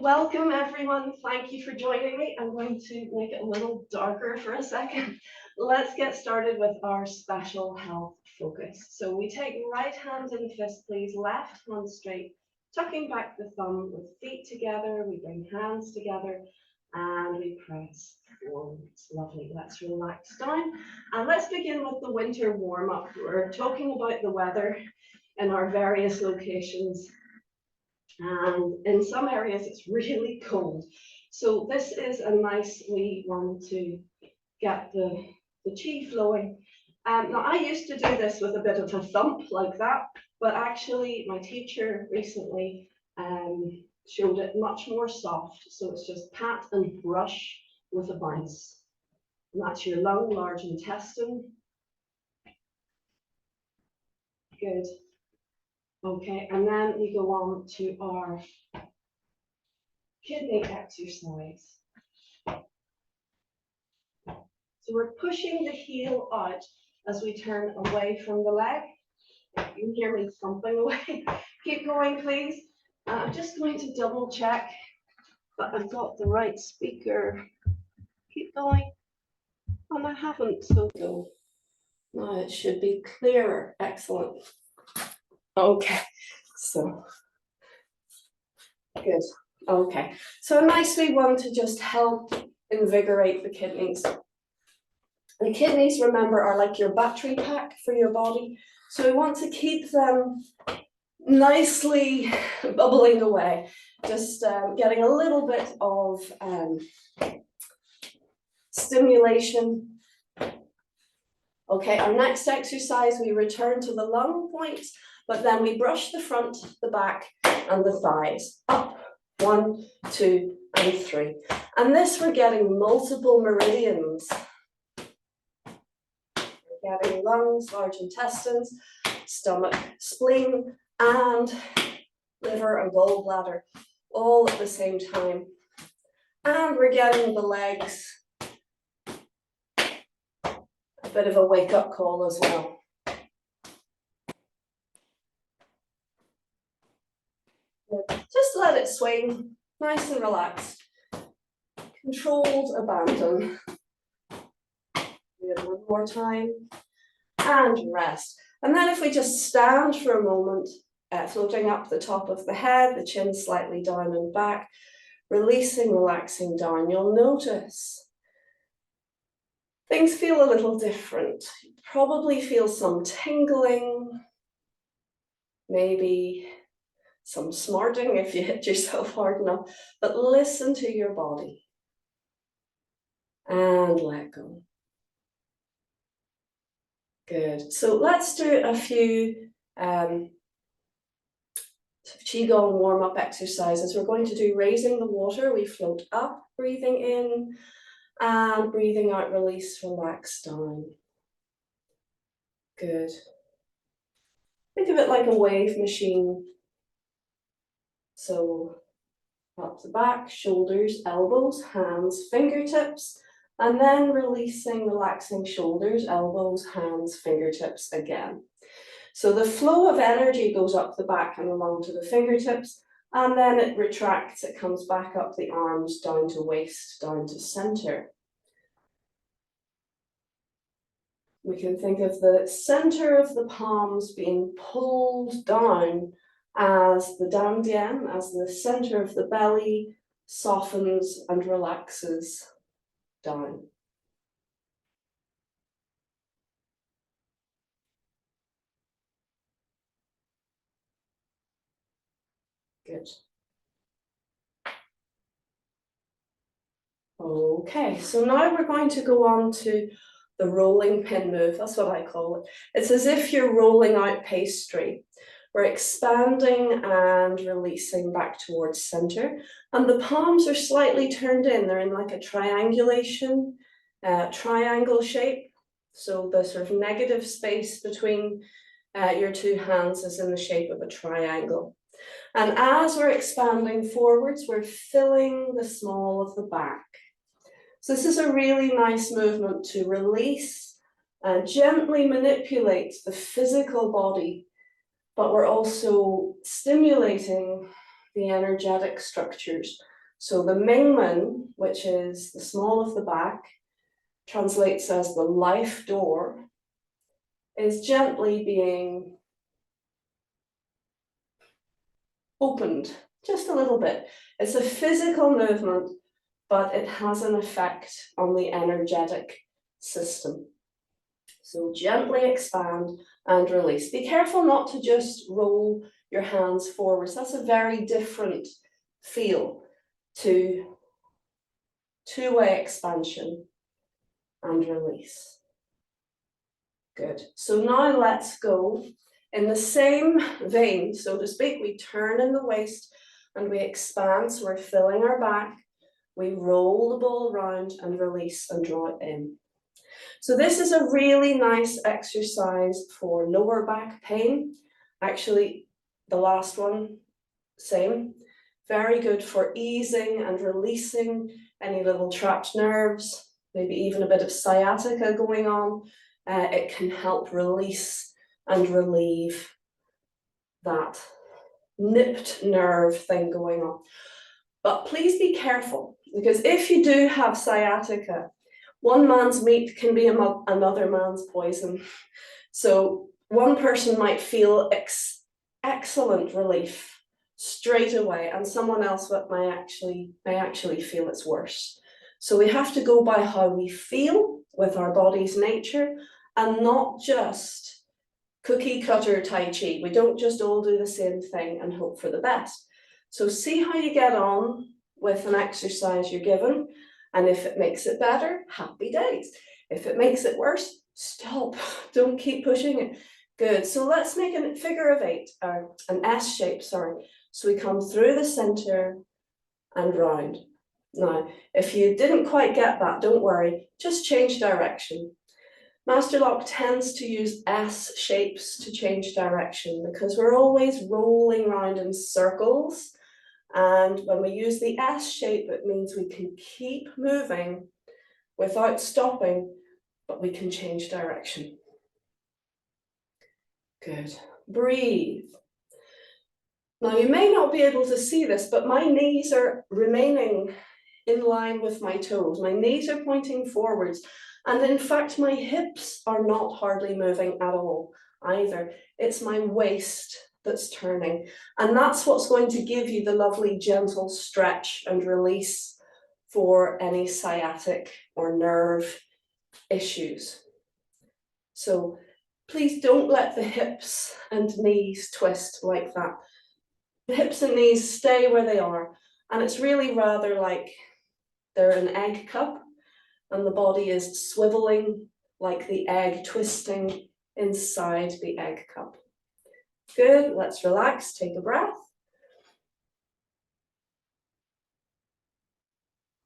Welcome everyone. Thank you for joining me. I'm going to make it a little darker for a second. Let's get started with our special health focus. So we take right hand in fist, please, left hand straight, tucking back the thumb with feet together. We bring hands together and we press forward. It's lovely. Let's relax down. And let's begin with the winter warm-up. We're talking about the weather in our various locations. And in some areas it's really cold. So this is a nice wee one to get the chi flowing. Now I used to do this with a bit of a thump like that, but actually my teacher recently showed it much more soft. So it's just pat and brush with a bounce. And that's your lung, large intestine. Good. Okay, and then we go on to our kidney exercise. So we're pushing the heel out as we turn away from the leg. You can hear me thumping away. Keep going, please. I'm just going to double check that I've got the right speaker. Keep going. And I haven't, so go. Now it should be clearer. Excellent. Okay, so good. Okay, so a nicely one to just help invigorate the kidneys. The kidneys, remember, are like your battery pack for your body. So we want to keep them nicely bubbling away, just getting a little bit of stimulation. Okay, our next exercise, we return to the lung points, but then we brush the front, the back, and the thighs. Up, 1, 2, and 3. And this, we're getting multiple meridians. We're getting lungs, large intestines, stomach, spleen, and liver and gallbladder, all at the same time. And we're getting the legs, a bit of a wake-up call as well. Just let it swing, nice and relaxed. Controlled abandon. Good, one more time. And rest. And then if we just stand for a moment, floating up the top of the head, the chin slightly down and back, releasing, relaxing down, you'll notice things feel a little different. You probably feel some tingling, maybe some smarting if you hit yourself hard enough, but listen to your body and let go. Good. So let's do a few Qigong warm-up exercises. We're going to do raising the water. We float up, breathing in, and breathing out, release, relax down. Good. Think of it like a wave machine. So up the back, shoulders, elbows, hands, fingertips, and then releasing, relaxing shoulders, elbows, hands, fingertips again. So the flow of energy goes up the back and along to the fingertips, and then it retracts, it comes back up the arms, down to waist, down to center. We can think of the center of the palms being pulled down as the dantian, as the center of the belly softens and relaxes down. Good. Okay, so now we're going to go on to the rolling pin move. That's what I call it. It's as if you're rolling out pastry. We're expanding and releasing back towards center. And the palms are slightly turned in. They're in like a triangulation, triangle shape. So the sort of negative space between your two hands is in the shape of a triangle. And as we're expanding forwards, we're filling the small of the back. So this is a really nice movement to release and gently manipulate the physical body, but we're also stimulating the energetic structures So the Mingmen, which is the small of the back, translates as the life door, is gently being opened just a little bit. It's a physical movement, but it has an effect on the energetic system. So gently expand and release. Be careful not to just roll your hands forwards. That's a very different feel to two-way expansion and release. Good. So now let's go in the same vein, so to speak. We turn in the waist and we expand, so we're filling our back. We roll the ball around and release and draw it in. So this is a really nice exercise for lower back pain. Actually, the last one, same. Very good for easing and releasing any little trapped nerves, maybe even a bit of sciatica going on. It can help release and relieve that nipped nerve thing going on. But please be careful, because if you do have sciatica, one man's meat can be another man's poison. So one person might feel excellent relief straight away, and someone else may actually feel it's worse. So we have to go by how we feel with our body's nature, and not just cookie cutter Tai Chi. We don't just all do the same thing and hope for the best. So see how you get on with an exercise you're given, and if it makes it better, happy days. If it makes it worse, stop. Don't keep pushing it. Good. So let's make a figure of eight, or an S shape, sorry. So we come through the center and round. Now, if you didn't quite get that, don't worry, just change direction. Master Lok tends to use S shapes to change direction because we're always rolling around in circles. And when we use the S shape, it means we can keep moving without stopping, but we can change direction. Good. Breathe. Now, you may not be able to see this, but my knees are remaining in line with my toes. My knees are pointing forwards. And in fact, my hips are not hardly moving at all either. It's my waist that's turning. And that's what's going to give you the lovely gentle stretch and release for any sciatic or nerve issues. So please don't let the hips and knees twist like that. The hips and knees stay where they are. And it's really rather like they're an egg cup, and the body is swiveling like the egg, twisting inside the egg cup. Good, let's relax, take a breath.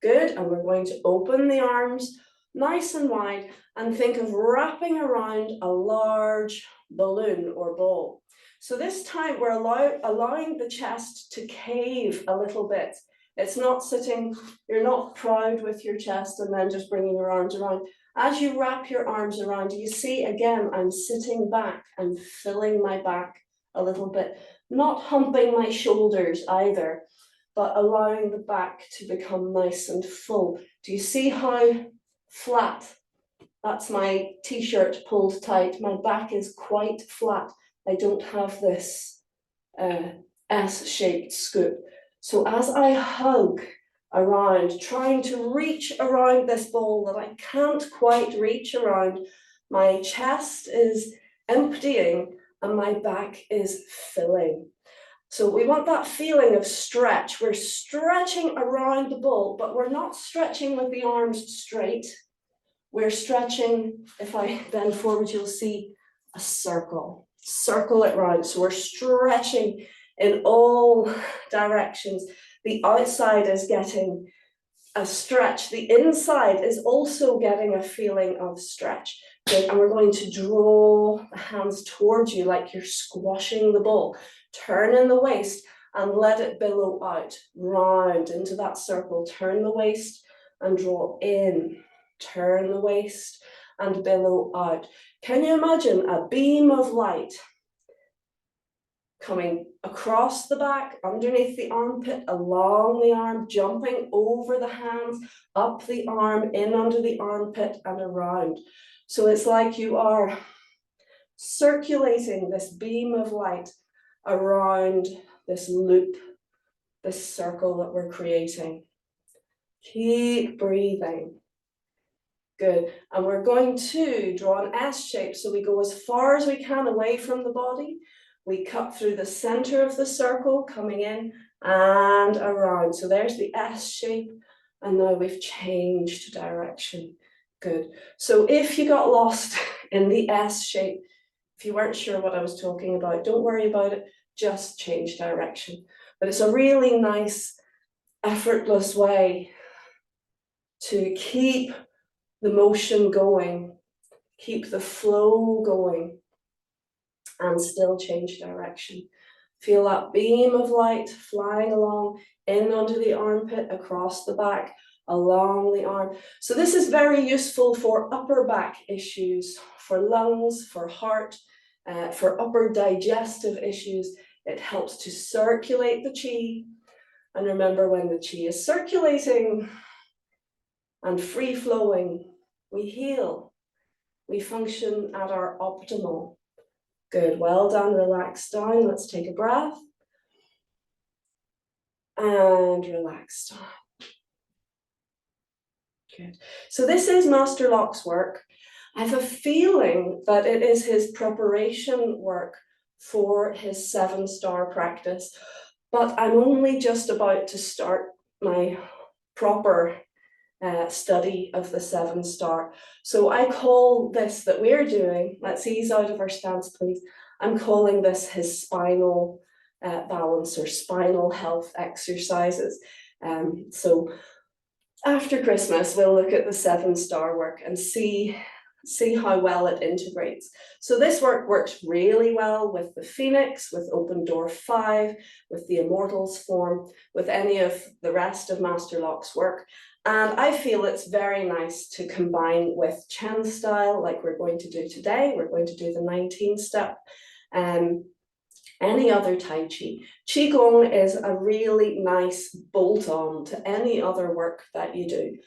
Good, and we're going to open the arms nice and wide and think of wrapping around a large balloon or ball. So this time we're allowing the chest to cave a little bit. It's not sitting, you're not proud with your chest and then just bringing your arms around. As you wrap your arms around, you see again, I'm sitting back and filling my back a little bit, not humping my shoulders either, but allowing the back to become nice and full. Do you see how flat? That's my t-shirt pulled tight. My back is quite flat. I don't have this S-shaped scoop. So as I hug around, trying to reach around this ball that I can't quite reach around, my chest is emptying and my back is filling. So we want that feeling of stretch. We're stretching around the ball, but we're not stretching with the arms straight. We're stretching, if I bend forward, you'll see a circle. Circle it round. So we're stretching in all directions. The outside is getting a stretch. The inside is also getting a feeling of stretch. Okay, and we're going to draw the hands towards you like you're squashing the ball. Turn in the waist and let it billow out, round into that circle. Turn the waist and draw in. Turn the waist and billow out. Can you imagine a beam of light coming across the back, underneath the armpit, along the arm, jumping over the hands, up the arm, in under the armpit and around. So it's like you are circulating this beam of light around this loop, this circle that we're creating. Keep breathing. Good. And we're going to draw an S shape. So we go as far as we can away from the body. We cut through the center of the circle, coming in and around. So there's the S shape. And now we've changed direction. Good. So if you got lost in the S shape, if you weren't sure what I was talking about, don't worry about it. Just change direction. But it's a really nice, effortless way to keep the motion going, keep the flow going, and still change direction. Feel that beam of light flying along, in under the armpit, across the back, along the arm. So this is very useful for upper back issues, for lungs, for heart, for upper digestive issues. It helps to circulate the chi. And remember, when the chi is circulating and free flowing, we heal. We function at our optimal. Good, well done, relax down. Let's take a breath. And relax down. Good. So this is Master Lok's work. I have a feeling that it is his preparation work for his 7-star practice, but I'm only just about to start my proper study of the 7-star. So I call this that we're doing, let's ease out of our stance, please. I'm calling this his spinal balance or spinal health exercises. So after Christmas, we'll look at the 7-star work and see how well it integrates. So this work works really well with the Phoenix, with Open Door 5, with the Immortals form, with any of the rest of Master Lok's work. And I feel it's very nice to combine with Chen style, like we're going to do today. We're going to do the 19-step. Any other Tai Chi. Qigong is a really nice bolt-on to any other work that you do,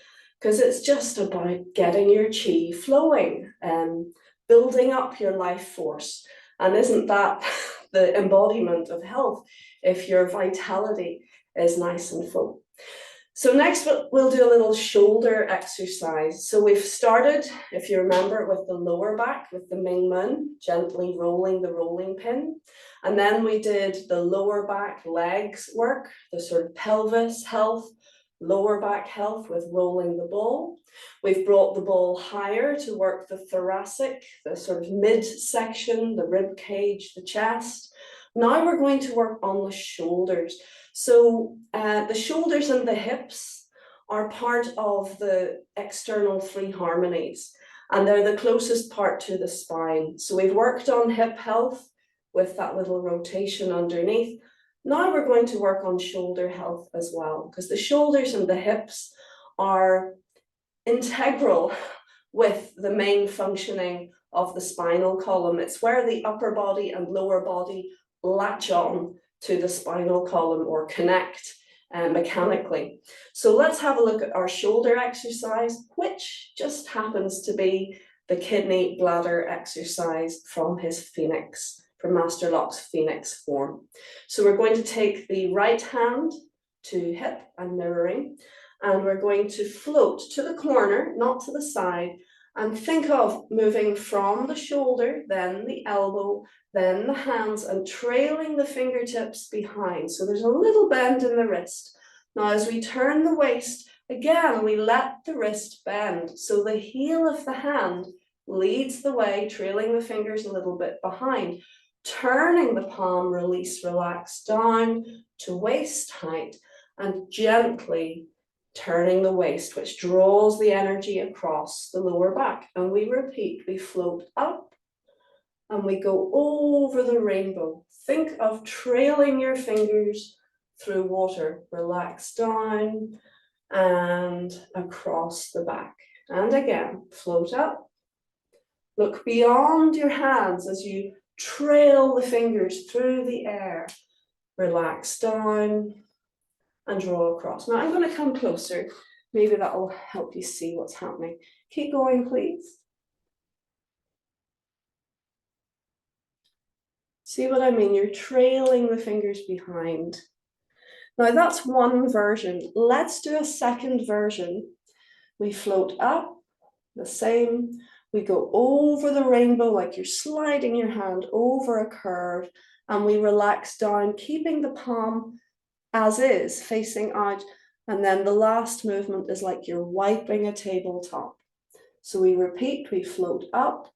because it's just about getting your Qi flowing and building up your life force. And isn't that the embodiment of health if your vitality is nice and full? So next we'll do a little shoulder exercise. So we've started, if you remember, with the lower back, with the Ming Men, gently rolling the rolling pin. And then we did the lower back legs work, the sort of pelvis health, lower back health with rolling the ball. We've brought the ball higher to work the thoracic, the sort of midsection, the rib cage, the chest. Now we're going to work on the shoulders. So the shoulders and the hips are part of the external 3 harmonies, and they're the closest part to the spine. So we've worked on hip health with that little rotation underneath. Now we're going to work on shoulder health as well, because the shoulders and the hips are integral with the main functioning of the spinal column. It's where the upper body and lower body latch on to the spinal column or connect mechanically. So let's have a look at our shoulder exercise, which just happens to be the kidney bladder exercise from his Phoenix, from Master Lok's Phoenix form. So we're going to take the right hand to hip and mirroring, and we're going to float to the corner, not to the side, and think of moving from the shoulder, then the elbow, then the hands, and trailing the fingertips behind. So there's a little bend in the wrist. Now, as we turn the waist, again, we let the wrist bend. So the heel of the hand leads the way, trailing the fingers a little bit behind, turning the palm, release, relax down to waist height, and gently turning the waist, which draws the energy across the lower back. And we repeat, we float up and we go over the rainbow. Think of trailing your fingers through water. Relax down and across the back. And again, float up. Look beyond your hands as you trail the fingers through the air. relax down, and draw across. Now I'm going to come closer. Maybe that will help you see what's happening. Keep going, please. See what I mean? You're trailing the fingers behind. Now that's one version. Let's do a second version. We float up, the same. We go over the rainbow like you're sliding your hand over a curve, and we relax down, keeping the palm as is, facing out. And then the last movement is like you're wiping a tabletop. So we repeat, we float up,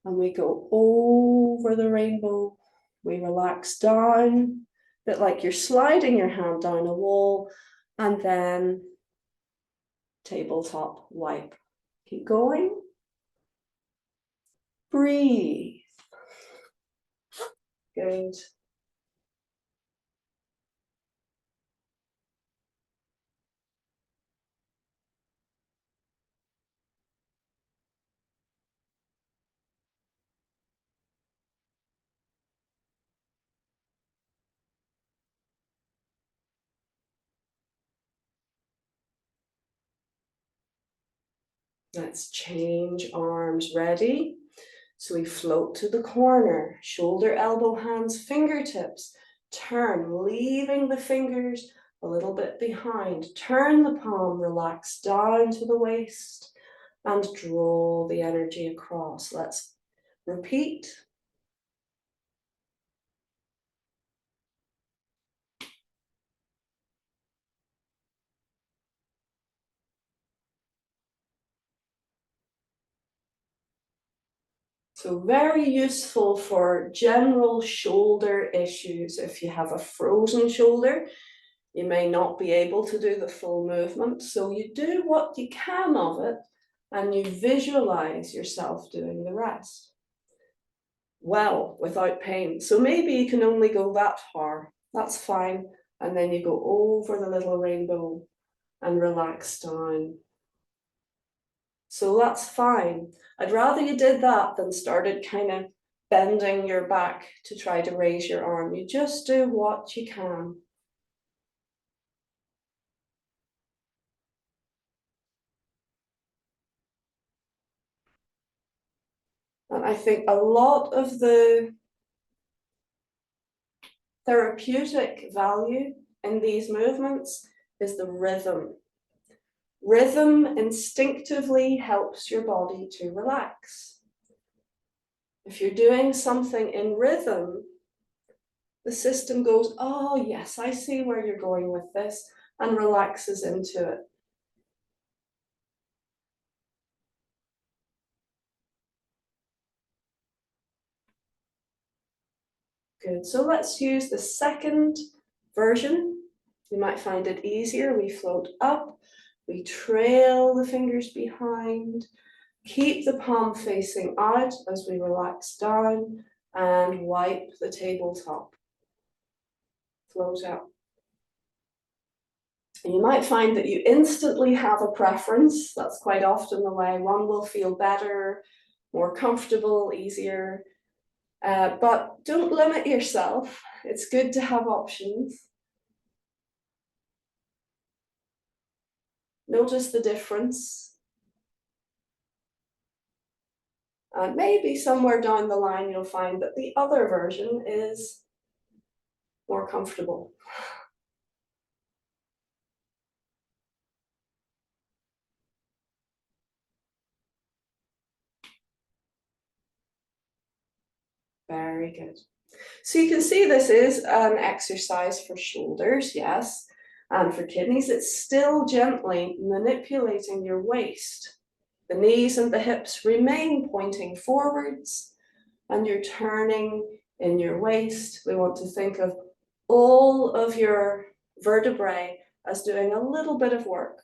and we go over the rainbow. We relax down, a bit like you're sliding your hand down a wall, and then tabletop wipe. Keep going. Breathe. Good. Let's change arms. Ready? So we float to the corner, shoulder, elbow, hands, fingertips. Turn, leaving the fingers a little bit behind. Turn the palm, relax down to the waist, and draw the energy across. Let's repeat. So very useful for general shoulder issues. If you have a frozen shoulder, you may not be able to do the full movement. So you do what you can of it, and you visualize yourself doing the rest. Well, without pain. So maybe you can only go that far. That's fine. And then you go over the little rainbow and relax down. So that's fine. I'd rather you did that than started kind of bending your back to try to raise your arm. You just do what you can. And I think a lot of the therapeutic value in these movements is the rhythm. Rhythm instinctively helps your body to relax. If you're doing something in rhythm, the system goes, oh yes, I see where you're going with this, and relaxes into it. Good, so let's use the second version. You might find it easier. We float up, we trail the fingers behind, keep the palm facing out as we relax down, and wipe the tabletop. Float out. And you might find that you instantly have a preference. That's quite often the way. One will feel better, more comfortable, easier. But don't limit yourself. It's good to have options. Notice the difference. And maybe somewhere down the line you'll find that the other version is more comfortable. Very good. So you can see this is an exercise for shoulders, yes, and for kidneys. It's still gently manipulating your waist. The knees and the hips remain pointing forwards, and you're turning in your waist. We want to think of all of your vertebrae as doing a little bit of work.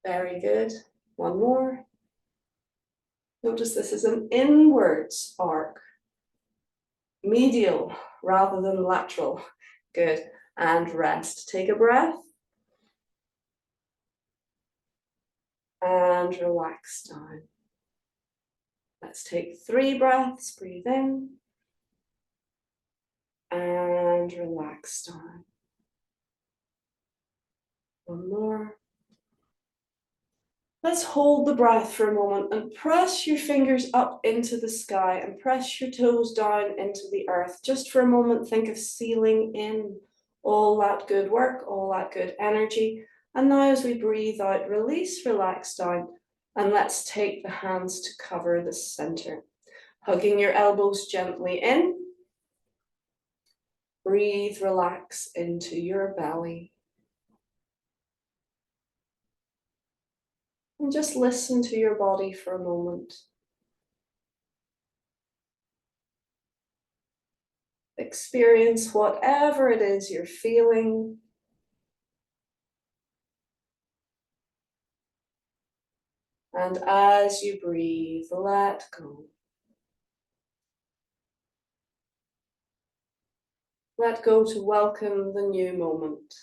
Very good. One more. Notice this is an inwards arc. Medial rather than lateral. Good. And rest. Take a breath. And relax down. Let's take 3 breaths, breathe in and relax down. One more. Let's hold the breath for a moment and press your fingers up into the sky and press your toes down into the earth. Just for a moment, think of sealing in all that good work, all that good energy. And now as we breathe out, release, relax down, and let's take the hands to cover the center. Hugging your elbows gently in. Breathe, relax into your belly. And just listen to your body for a moment. Experience whatever it is you're feeling. And as you breathe, let go. Let go to welcome the new moment.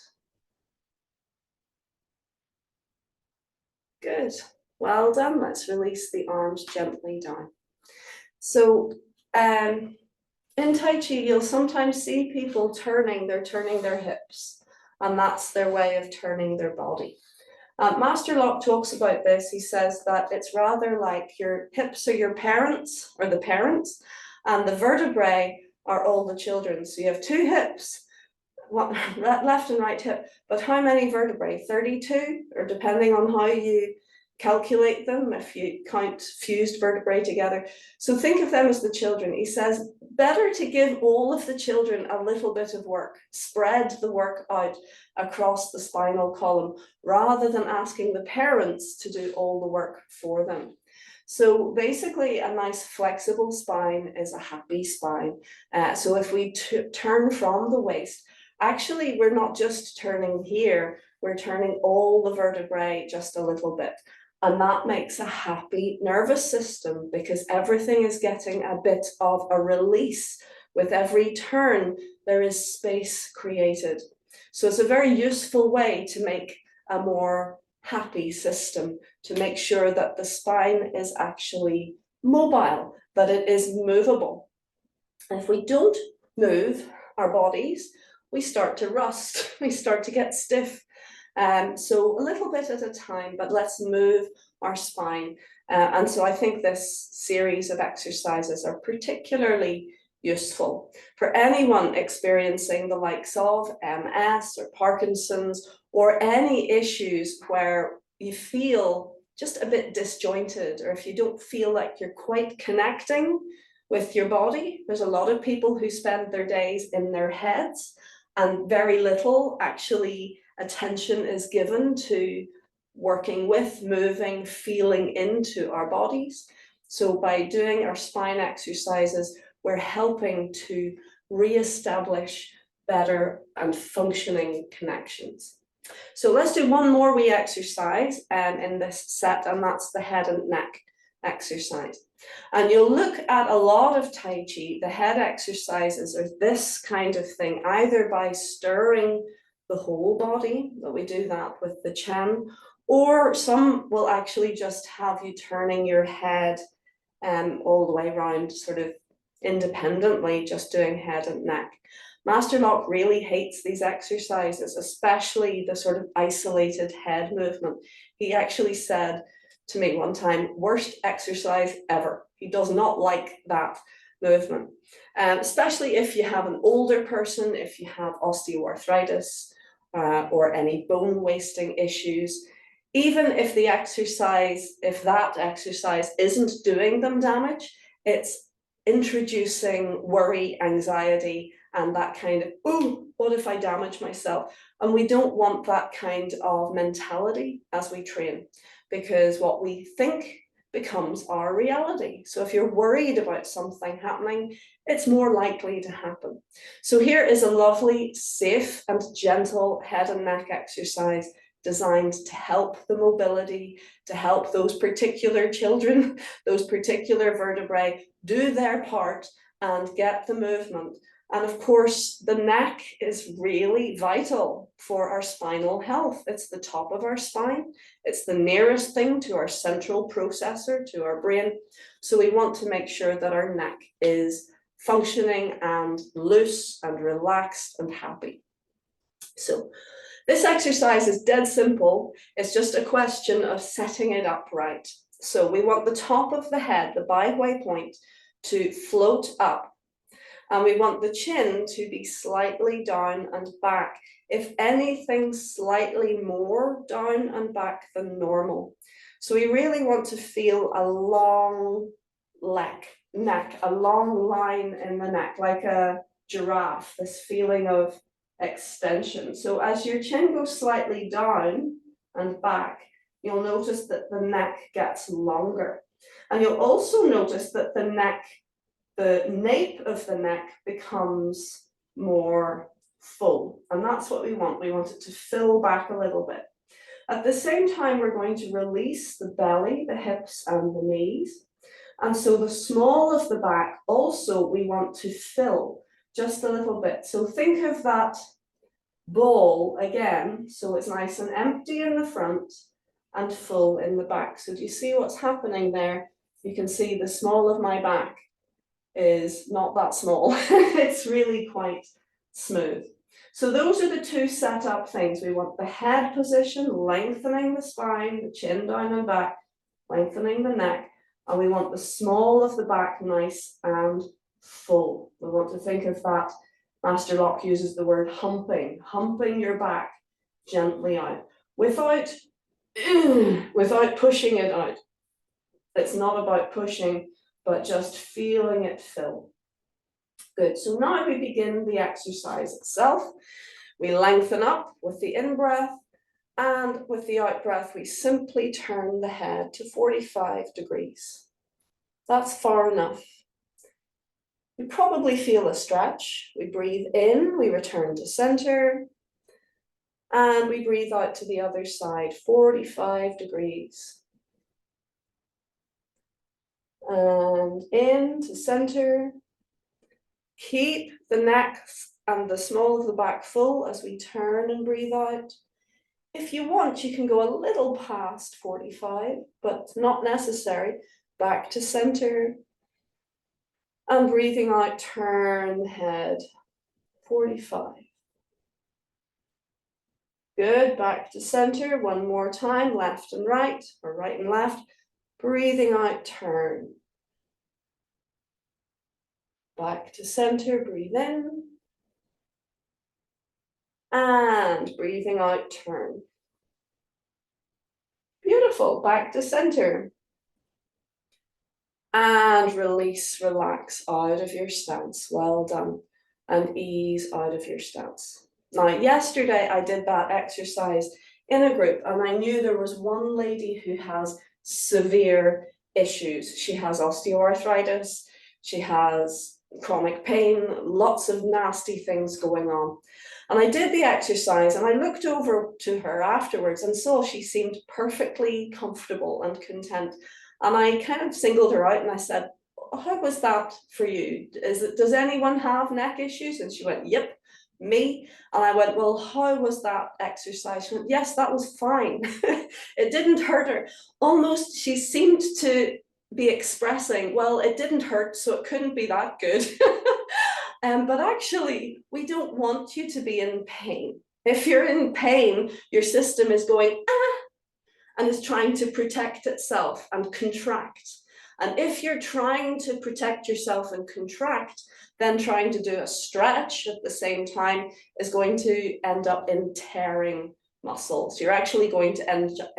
Good. Well done. Let's release the arms gently down. So, in Tai Chi, you'll sometimes see people turning their hips, and that's their way of turning their body. Master Lok talks about this. He says that it's rather like your hips are your parents, or the parents, and the vertebrae are all the children. So you have 2 hips, left and right hip, but how many vertebrae? 32, or depending on how you calculate them, if you count fused vertebrae together. So think of them as the children. He says, better to give all of the children a little bit of work, spread the work out across the spinal column, rather than asking the parents to do all the work for them. So basically, a nice flexible spine is a happy spine. So if we turn from the waist, actually, we're not just turning here, we're turning all the vertebrae just a little bit. And that makes a happy nervous system because everything is getting a bit of a release. With every turn, there is space created. So it's a very useful way to make a more happy system, to make sure that the spine is actually mobile, that it is movable. And if we don't move our bodies, we start to rust, we start to get stiff. So a little bit at a time, but let's move our spine. And so I think this series of exercises are particularly useful for anyone experiencing the likes of MS or Parkinson's, or any issues where you feel just a bit disjointed, or if you don't feel like you're quite connecting with your body. There's a lot of people who spend their days in their heads, and very little actually attention is given to working with, moving, feeling into our bodies. So by doing our spine exercises, we're helping to re-establish better and functioning connections. So let's do one more wee exercise in this set, and that's the head and neck exercise. And you'll look at a lot of Tai Chi, the head exercises are this kind of thing, either by stirring the whole body, that we do that with the Chen, or some will actually just have you turning your head all the way around, sort of independently, just doing head and neck. Master Lok really hates these exercises, especially the sort of isolated head movement. He actually said to me one time, worst exercise ever. He does not like that movement, especially if you have an older person, if you have osteoarthritis or any bone wasting issues. Even if the exercise, if that exercise isn't doing them damage, it's introducing worry, anxiety, and that kind of, oh, what if I damage myself? And we don't want that kind of mentality as we train, because what we think becomes our reality. So if you're worried about something happening, it's more likely to happen. So here is a lovely, safe and gentle head and neck exercise designed to help the mobility, to help those particular children, those particular vertebrae do their part and get the movement. And of course, the neck is really vital for our spinal health. It's the top of our spine. It's the nearest thing to our central processor, to our brain. So we want to make sure that our neck is functioning and loose and relaxed and happy. So this exercise is dead simple. It's just a question of setting it up right. So we want the top of the head, the byway point, to float up. And we want the chin to be slightly down and back. If anything, slightly more down and back than normal. So we really want to feel a long neck, a long line in the neck, like a giraffe, this feeling of extension. So as your chin goes slightly down and back, you'll notice that the neck gets longer. And you'll also notice that the nape of the neck becomes more full. And that's what we want. We want it to fill back a little bit. At the same time, we're going to release the belly, the hips, and the knees. And so the small of the back also we want to fill just a little bit. So think of that ball again. So it's nice and empty in the front and full in the back. So do you see what's happening there? You can see the small of my back is not that small. It's really quite smooth. So those are the two setup things. We want the head position, lengthening the spine, the chin down and back, lengthening the neck, and we want the small of the back nice and full. We want to think of that. Master Lok uses the word humping your back gently out without pushing it out. It's not about pushing, but just feeling it fill. Good, so now we begin the exercise itself. We lengthen up with the in-breath, and with the out-breath, we simply turn the head to 45 degrees. That's far enough. You probably feel a stretch. We breathe in, we return to center, and we breathe out to the other side, 45 degrees. And in to center. Keep the neck and the small of the back full as we turn and breathe out. If you want, you can go a little past 45, but not necessary. Back to center. And breathing out, turn the head, 45. Good, back to center, one more time, left and right, or right and left. Breathing out, turn. Back to center, breathe in. And breathing out, turn. Beautiful, back to center. And release, relax out of your stance. Well done. And ease out of your stance. Now, yesterday I did that exercise in a group, and I knew there was one lady who has severe issues. She has osteoarthritis, she has chronic pain, lots of nasty things going on. And I did the exercise and I looked over to her afterwards and saw she seemed perfectly comfortable and content. And I kind of singled her out and I said, how was that for you? Does anyone have neck issues? And she went, yep, me. And I went, well, how was that exercise? She went, yes, that was fine. It didn't hurt her. Almost she seemed to be expressing, well, it didn't hurt, so it couldn't be that good. But actually, we don't want you to be in pain. If you're in pain, your system is going, and is trying to protect itself and contract. And if you're trying to protect yourself and contract, then trying to do a stretch at the same time is going to end up in tearing muscles. You're actually going to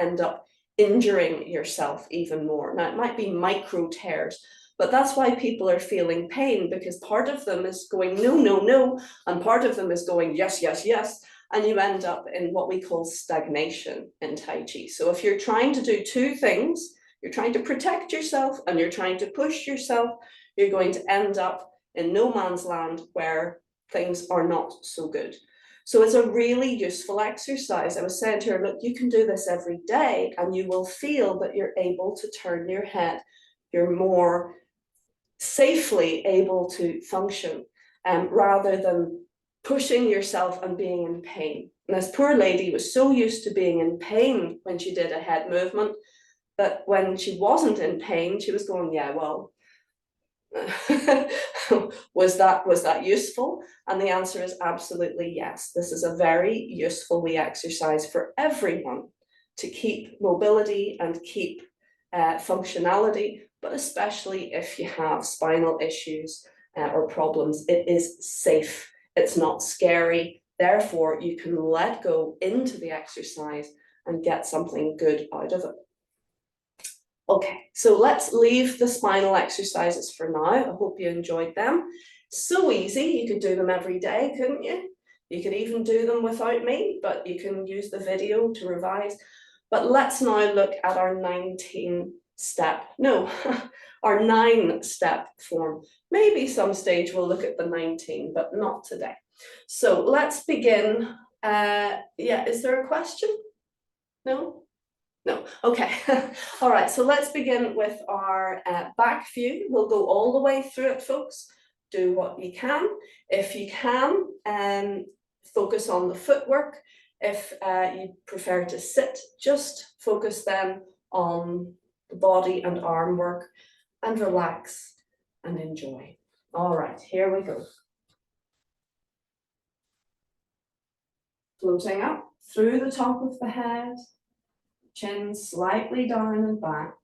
end up injuring yourself even more. Now, it might be micro tears, but that's why people are feeling pain, because part of them is going, no, no, no, and part of them is going, yes, yes, yes, and you end up in what we call stagnation in Tai Chi. So if you're trying to do two things, you're trying to protect yourself and you're trying to push yourself, you're going to end up in no man's land where things are not so good. So it's a really useful exercise. I was saying to her, look, you can do this every day and you will feel that you're able to turn your head. You're more safely able to function. rather than pushing yourself and being in pain. And this poor lady was so used to being in pain when she did a head movement that when she wasn't in pain, she was going, yeah, well, was that useful? And the answer is absolutely yes. This is a very useful wee exercise for everyone to keep mobility and keep functionality, but especially if you have spinal issues or problems, it is safe. It's not scary. Therefore, you can let go into the exercise and get something good out of it. Okay, so let's leave the spinal exercises for now. I hope you enjoyed them. So easy, you could do them every day, couldn't you? You could even do them without me, but you can use the video to revise. But let's now look at our 19-step, no, our 9-step form. Maybe some stage we'll look at the 19, but not today. So let's begin. Yeah, is there a question? No? No, okay. All right, so let's begin with our back view. We'll go all the way through it, folks. Do what you can. If you can, focus on the footwork. If you prefer to sit, just focus then on the body and arm work and relax and enjoy. All right, here we go. Floating up through the top of the head. Chin slightly down and back.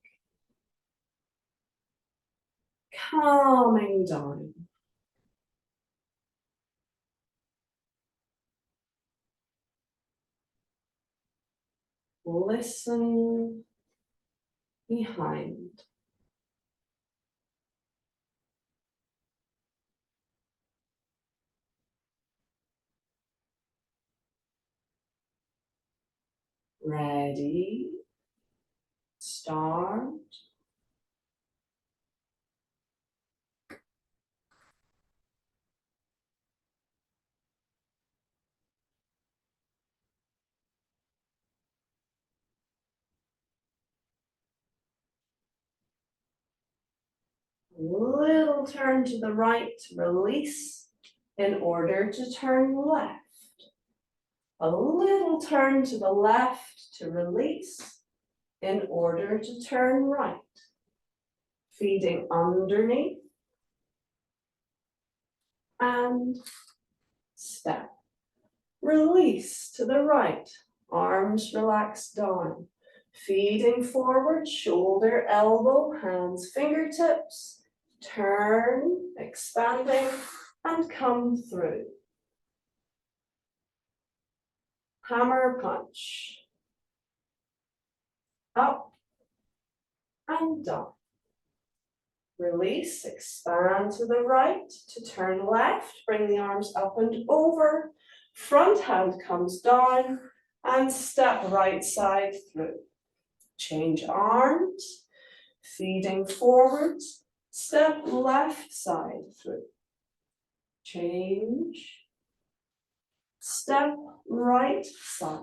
Calming down. Listen behind. Ready. Start. Little turn to the right, release in order to turn left. A little turn to the left to release in order to turn right. Feeding underneath and step. Release to the right, arms relax down. Feeding forward, shoulder, elbow, hands, fingertips. Turn, expanding, and come through. Hammer punch. Up and down. Release, expand to the right, to turn left, bring the arms up and over. Front hand comes down and step right side through. Change arms, feeding forwards, step left side through. Change, step right side.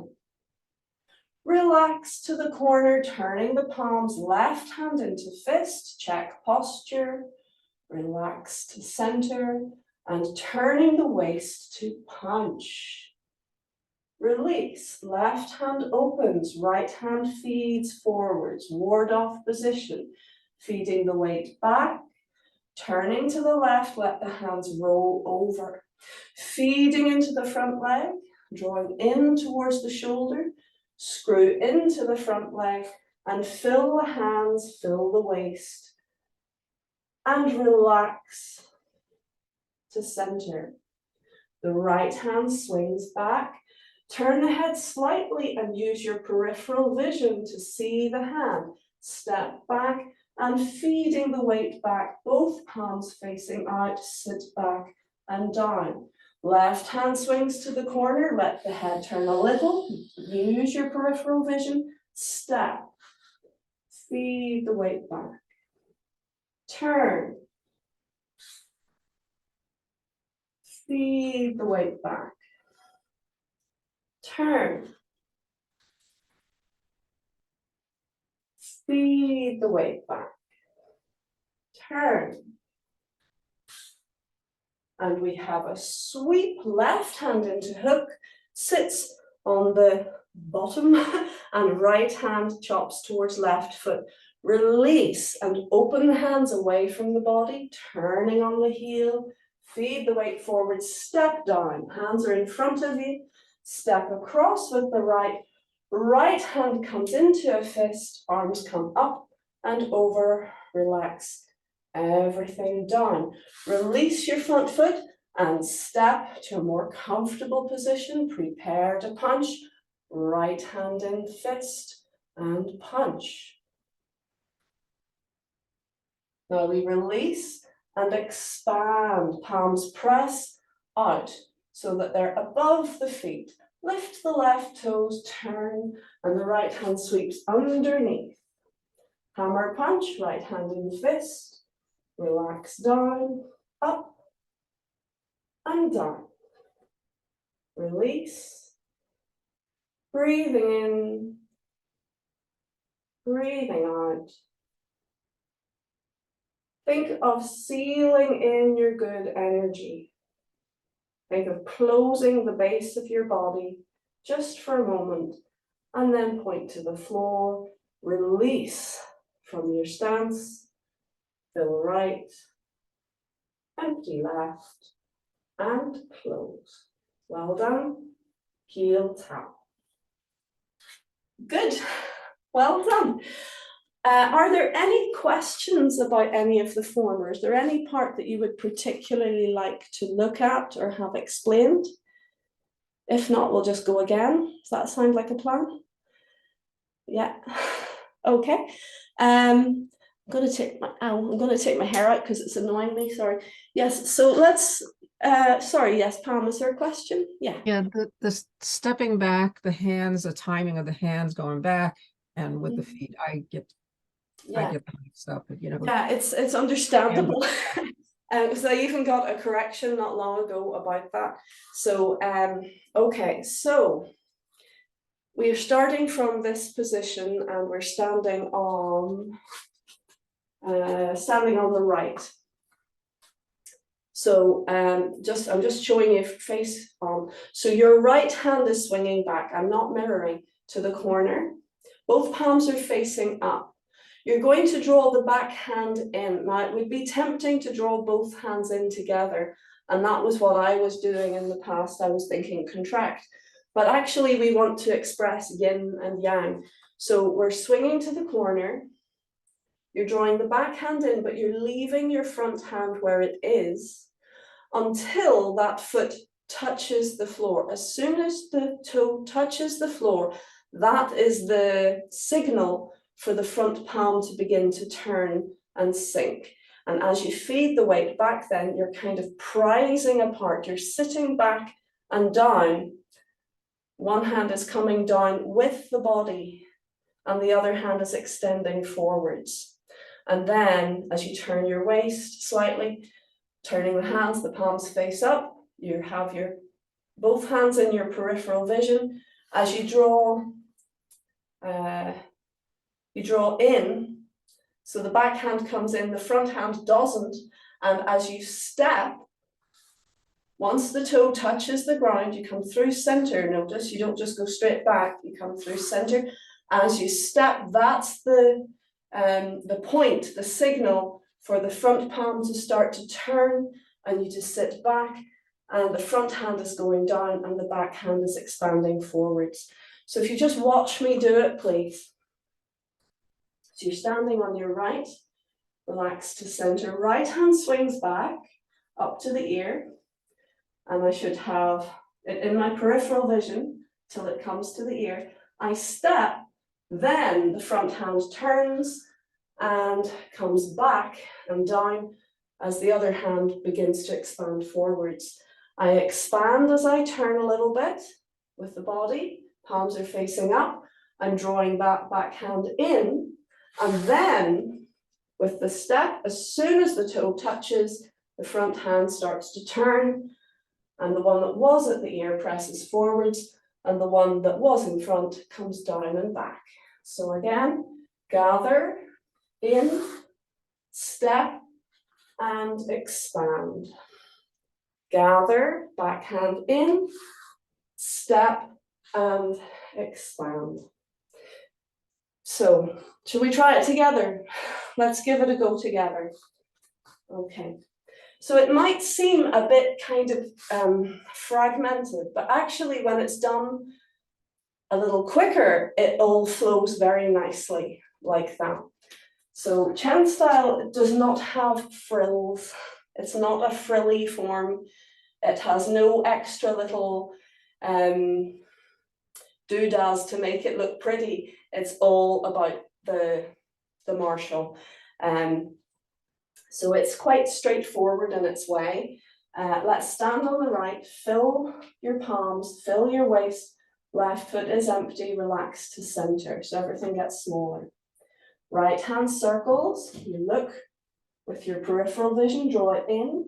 Relax to the corner, turning the palms, left hand into fist, check posture. Relax to center and turning the waist to punch. Release, left hand opens, right hand feeds forwards, ward off position, feeding the weight back, turning to the left, let the hands roll over, feeding into the front leg, drawing in towards the shoulder, screw into the front leg and fill the hands, fill the waist, and relax to center. The right hand swings back. Turn the head slightly and use your peripheral vision to see the hand. Step back and feeding the weight back, both palms facing out, sit back and down. Left hand swings to the corner, let the head turn a little. Use your peripheral vision, step. Feed the weight back. Turn. Feed the weight back. Turn. Feed the weight back. Turn. And we have a sweep, left hand into hook, sits on the bottom, and right hand chops towards left foot. Release and open the hands away from the body, turning on the heel, feed the weight forward, step down, hands are in front of you, step across with the right hand comes into a fist, arms come up and over, relax everything down. Release your front foot and step to a more comfortable position, prepare to punch, right hand in fist and punch. Now we release and expand, palms press out so that they're above the feet. Lift the left toes, turn, and the right hand sweeps underneath. Hammer punch, right hand in fist, relax down, up, and down. Release, breathing in, breathing out. Think of sealing in your good energy. Think of closing the base of your body just for a moment, and then point to the floor. Release from your stance. Fill right, empty left, and close. Well done. Heel tap. Good. Well done. Are there any questions about any of the form, or is there any part that you would particularly like to look at or have explained? If not, we'll just go again. Does that sound like a plan? Yeah. Okay. I'm going to take my hair out because it's annoying me. Sorry. Yes. So let's. Sorry. Yes, Pam. Is there a question? Yeah. Yeah. The stepping back, the hands, the timing of the hands going back, and with the feet, I get the mixed up. You know. Yeah, it's understandable. Because I even got a correction not long ago about that. So okay, so we are starting from this position and we're standing on the right. So I'm just showing you face on. So your right hand is swinging back. I'm not mirroring to the corner. Both palms are facing up. You're going to draw the back hand in. Now, it would be tempting to draw both hands in together, and that was what I was doing in the past. I was thinking contract, but actually we want to express yin and yang. So we're swinging to the corner. You're drawing the back hand in, but you're leaving your front hand where it is until that foot touches the floor. As soon as the toe touches the floor, that is the signal for the front palm to begin to turn and sink. And as you feed the weight back, then you're kind of prising apart. You're sitting back and down. One hand is coming down with the body and the other hand is extending forwards. And then as you turn your waist slightly, turning the hands, the palms face up, you have your both hands in your peripheral vision. As you draw in, so the back hand comes in, the front hand doesn't, and as you step, once the toe touches the ground, you come through center. Notice you don't just go straight back, you come through center. As you step, that's the point, the signal for the front palm to start to turn, and you just sit back, and the front hand is going down and the back hand is expanding forwards. So if you just watch me do it, please. So you're standing on your right, relax to center, right hand swings back up to the ear, and I should have it in my peripheral vision till it comes to the ear. I step, then the front hand turns and comes back and down as the other hand begins to expand forwards. I expand as I turn a little bit with the body, palms are facing up, I'm drawing that back hand in, and then with the step, as soon as the toe touches, the front hand starts to turn, and the one that was at the ear presses forwards, and the one that was in front comes down and back. So again, gather, in, step, and expand. gather, back hand in, step and expand. So, should we try it together? Let's give it a go together. Okay. So it might seem a bit kind of fragmented, but actually when it's done a little quicker, it all flows very nicely like that. So Chen style does not have frills. It's not a frilly form. It has no extra little doodads to make it look pretty. It's all about the martial. So it's quite straightforward in its way. Let's stand on the right, fill your palms, fill your waist, left foot is empty, relax to center, so everything gets smaller. Right hand circles, you look with your peripheral vision, draw it in,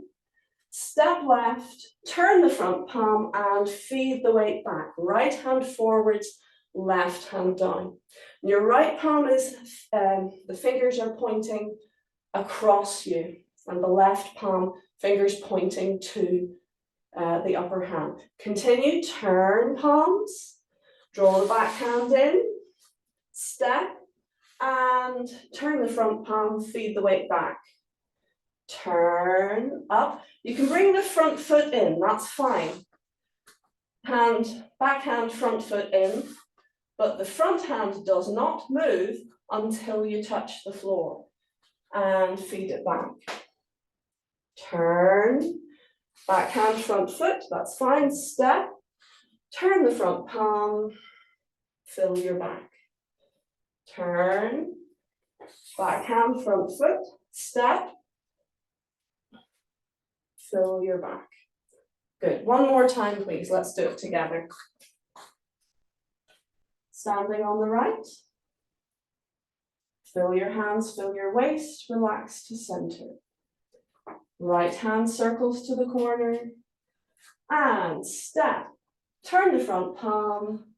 step left, turn the front palm and feed the weight back. Right hand forwards, left hand down. And your right palm is, the fingers are pointing across you, and the left palm, fingers pointing to the upper hand. Continue, turn palms, draw the back hand in, step, and turn the front palm, feed the weight back. Turn up. You can bring the front foot in, that's fine. Hand, back hand, front foot in, but the front hand does not move until you touch the floor. And feed it back. Turn, back hand, front foot, that's fine. Step, turn the front palm, fill your back. Turn, back hand, front foot, step, fill your back. Good, one more time please, let's do it together. Standing on the right. Fill your hands, fill your waist, relax to center. Right hand circles to the corner. And step. Turn the front palm.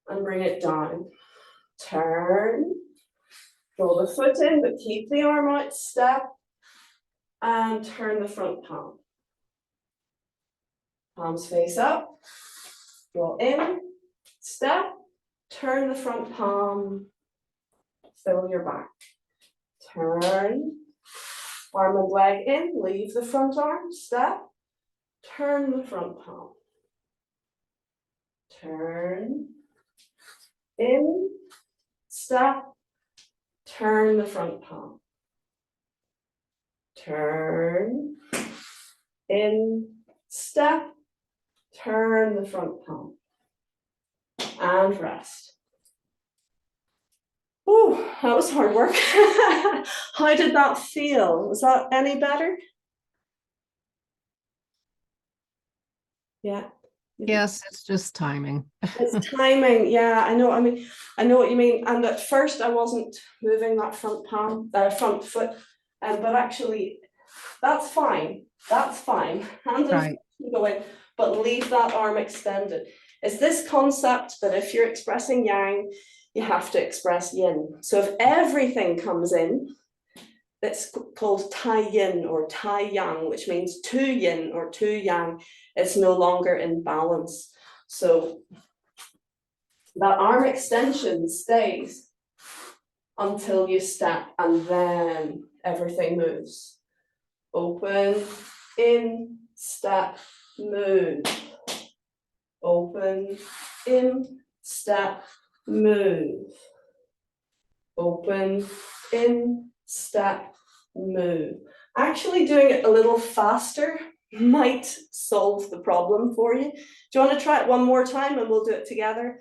And bring it down. Turn. Draw the foot in, but keep the arm out. Step. And turn the front palm. Palms face up. Draw in. Step. Turn the front palm. Fill your back. Turn. Arm and leg in, leave the front arm, step. Turn the front palm. Turn. In, step. Turn the front palm. Turn. In, step. Turn the front palm. And rest. Oh, that was hard work. How did that feel? Was that any better? Yeah. Yes, it's just timing. It's timing, yeah, I know. I mean, I know what you mean. And at first I wasn't moving that front palm, front foot, but actually that's fine. That's fine. Hand and foot go in, but leave that arm extended. It's this concept that if you're expressing yang, you have to express yin. So if everything comes in, it's called tai yin or tai yang, which means two yin or two yang. It's no longer in balance. So that arm extension stays until you step, and then everything moves. Open, in, step, move. Open, in, step, move. Open, in, step, move. Actually doing it a little faster might solve the problem for you. Do you want to try it one more time and we'll do it together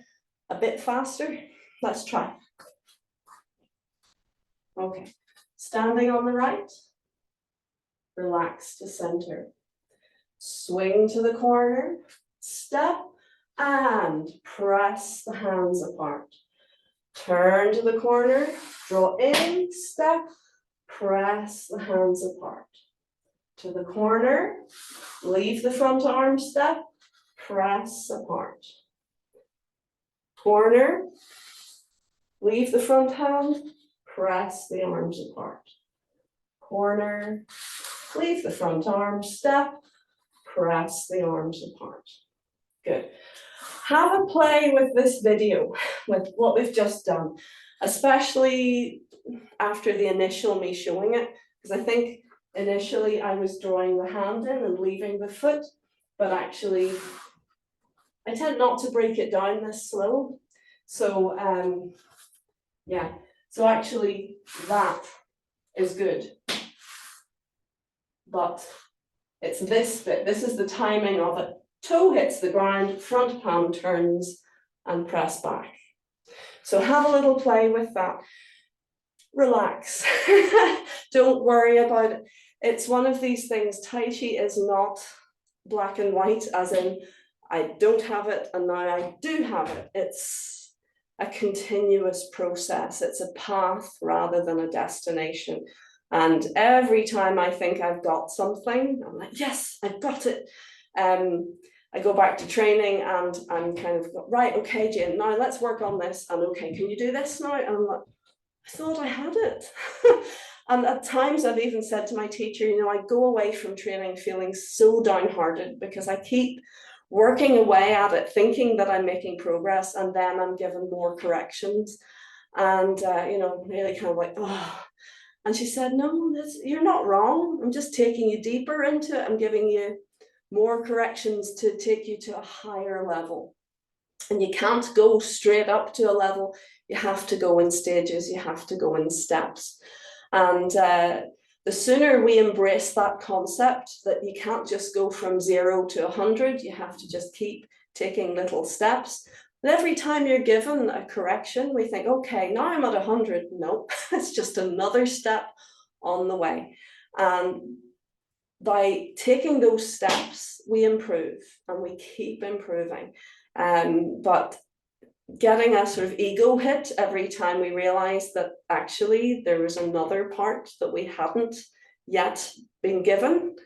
a bit faster? Let's try. Okay, standing on the right, relax to center. Swing to the corner, step, and press the hands apart. Turn to the corner, draw in, step, press the hands apart. To the corner, leave the front arm, step, press apart. Corner, leave the front hand, press the arms apart. Corner, leave the front arm, step, press the arms apart. Good. Have a play with this video, with what we've just done, especially after the initial me showing it, because I think initially I was drawing the hand in and leaving the foot, but actually I tend not to break it down this slow. So yeah, so actually that is good. But it's this bit, this is the timing of it. Toe hits the ground, front palm turns and press back. So have a little play with that. Relax, don't worry about it. It's one of these things, Tai Chi is not black and white, as in I don't have it and now I do have it. It's a continuous process. It's a path rather than a destination. And every time I think I've got something, I'm like, yes, I've got it. I go back to training and I'm kind of, right, okay, Jane, now let's work on this. And okay, can you do this now? And I'm like, I thought I had it. And at times I've even said to my teacher, you know, I go away from training feeling so downhearted because I keep working away at it, thinking that I'm making progress, and then I'm given more corrections. And, you know, really kind of like, oh. And she said, no, you're not wrong. I'm just taking you deeper into it. I'm giving you more corrections to take you to a higher level. And you can't go straight up to a level. You have to go in stages. You have to go in steps. And the sooner we embrace that concept that you can't just go from 0 to 100, you have to just keep taking little steps. And every time you're given a correction, we think, okay, now I'm at 100. Nope, it's just another step on the way. And by taking those steps, we improve and we keep improving. But getting a sort of ego hit every time we realize that actually there was another part that we hadn't yet been given,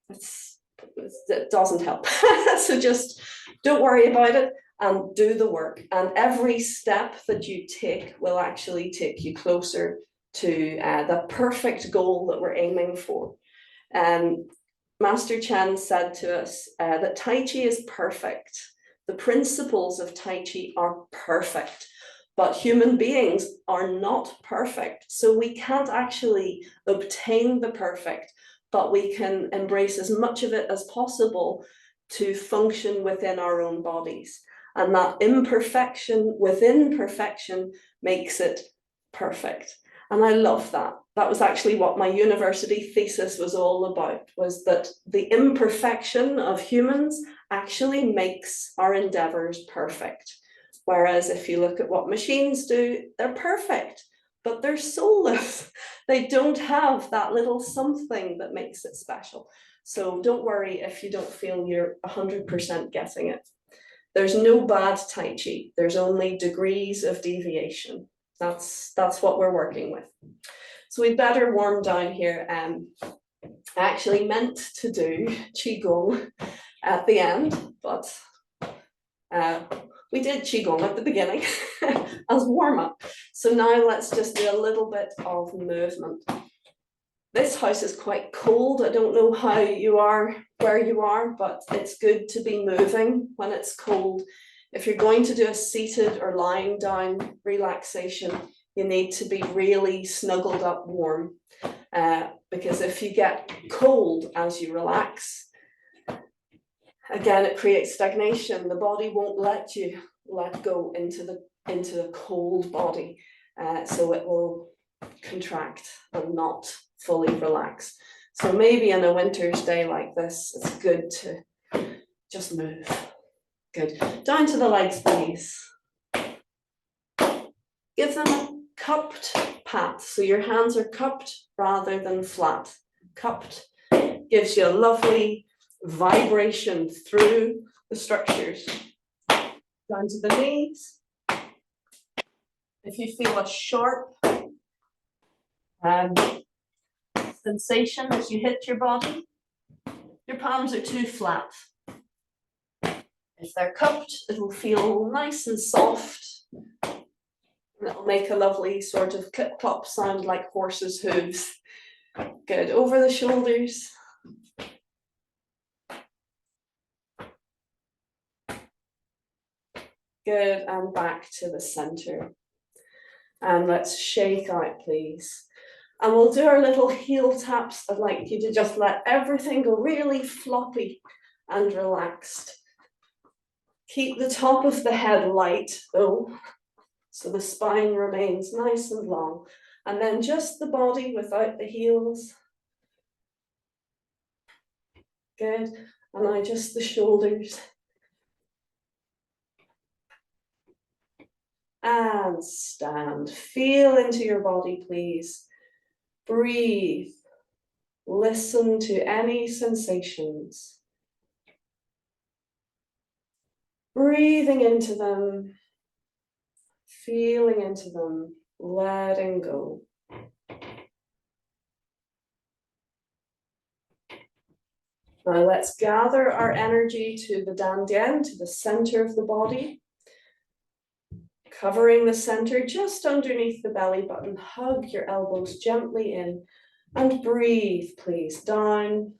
it doesn't help. So just don't worry about it and do the work. And every step that you take will actually take you closer to the perfect goal that we're aiming for. Master Chen said to us that Tai Chi is perfect. The principles of Tai Chi are perfect, but human beings are not perfect. So we can't actually obtain the perfect, but we can embrace as much of it as possible to function within our own bodies. And that imperfection within perfection makes it perfect. And I love that. That was actually what my university thesis was all about, was that the imperfection of humans actually makes our endeavors perfect. Whereas if you look at what machines do, they're perfect, but they're soulless. They don't have that little something that makes it special. So don't worry if you don't feel you're 100% getting it. There's no bad Tai Chi. There's only degrees of deviation. That's what we're working with. So we'd better warm down here. I actually meant to do Qigong at the end, but we did Qigong at the beginning as warm up. So now let's just do a little bit of movement. This house is quite cold. I don't know how you are, where you are, but it's good to be moving when it's cold. If you're going to do a seated or lying down relaxation, you need to be really snuggled up warm, because if you get cold as you relax, again, it creates stagnation. The body won't let you let go into the cold body, so it will contract and not fully relax. So maybe on a winter's day like this, it's good to just move. Good. Down to the legs, please. Give them a cupped pat. So your hands are cupped rather than flat. Cupped gives you a lovely vibration through the structures. Down to the knees. If you feel a sharp sensation as you hit your body, your palms are too flat. If they're cupped, it'll feel nice and soft. And it'll make a lovely sort of clip-clop sound like horses' hooves. Good, over the shoulders. Good, and back to the center. And let's shake out, please. And we'll do our little heel taps. I'd like you to just let everything go really floppy and relaxed. Keep the top of the head light though, so the spine remains nice and long. And then just the body without the heels. Good, and now just the shoulders. And stand, feel into your body, please. Breathe, listen to any sensations. Breathing into them, feeling into them, letting go. Now let's gather our energy to the dantian, to the center of the body. Covering the center just underneath the belly button. Hug your elbows gently in and breathe, please, down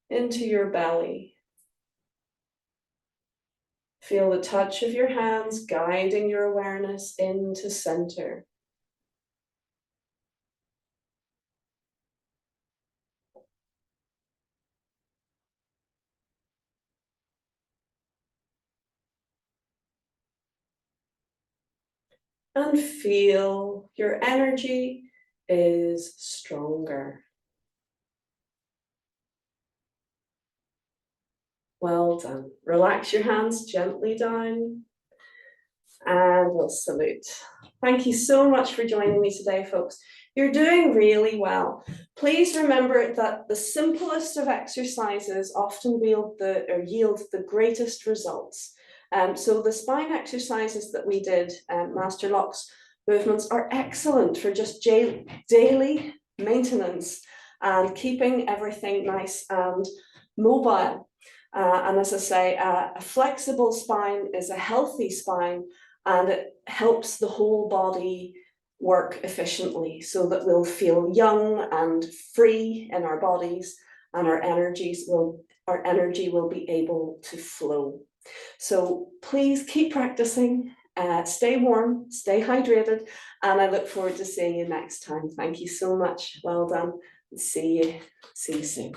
into your belly. Feel the touch of your hands guiding your awareness into center. And feel your energy is stronger. Well done. Relax your hands gently down and we'll salute. Thank you so much for joining me today, folks. You're doing really well. Please remember that the simplest of exercises often yield the greatest results. So the spine exercises that we did, Master Lok's movements, are excellent for just daily maintenance and keeping everything nice and mobile. And as I say, a flexible spine is a healthy spine, and it helps the whole body work efficiently so that we'll feel young and free in our bodies, and our energy will be able to flow. So please keep practicing, stay warm, stay hydrated, and I look forward to seeing you next time. Thank you so much. Well done. See you soon.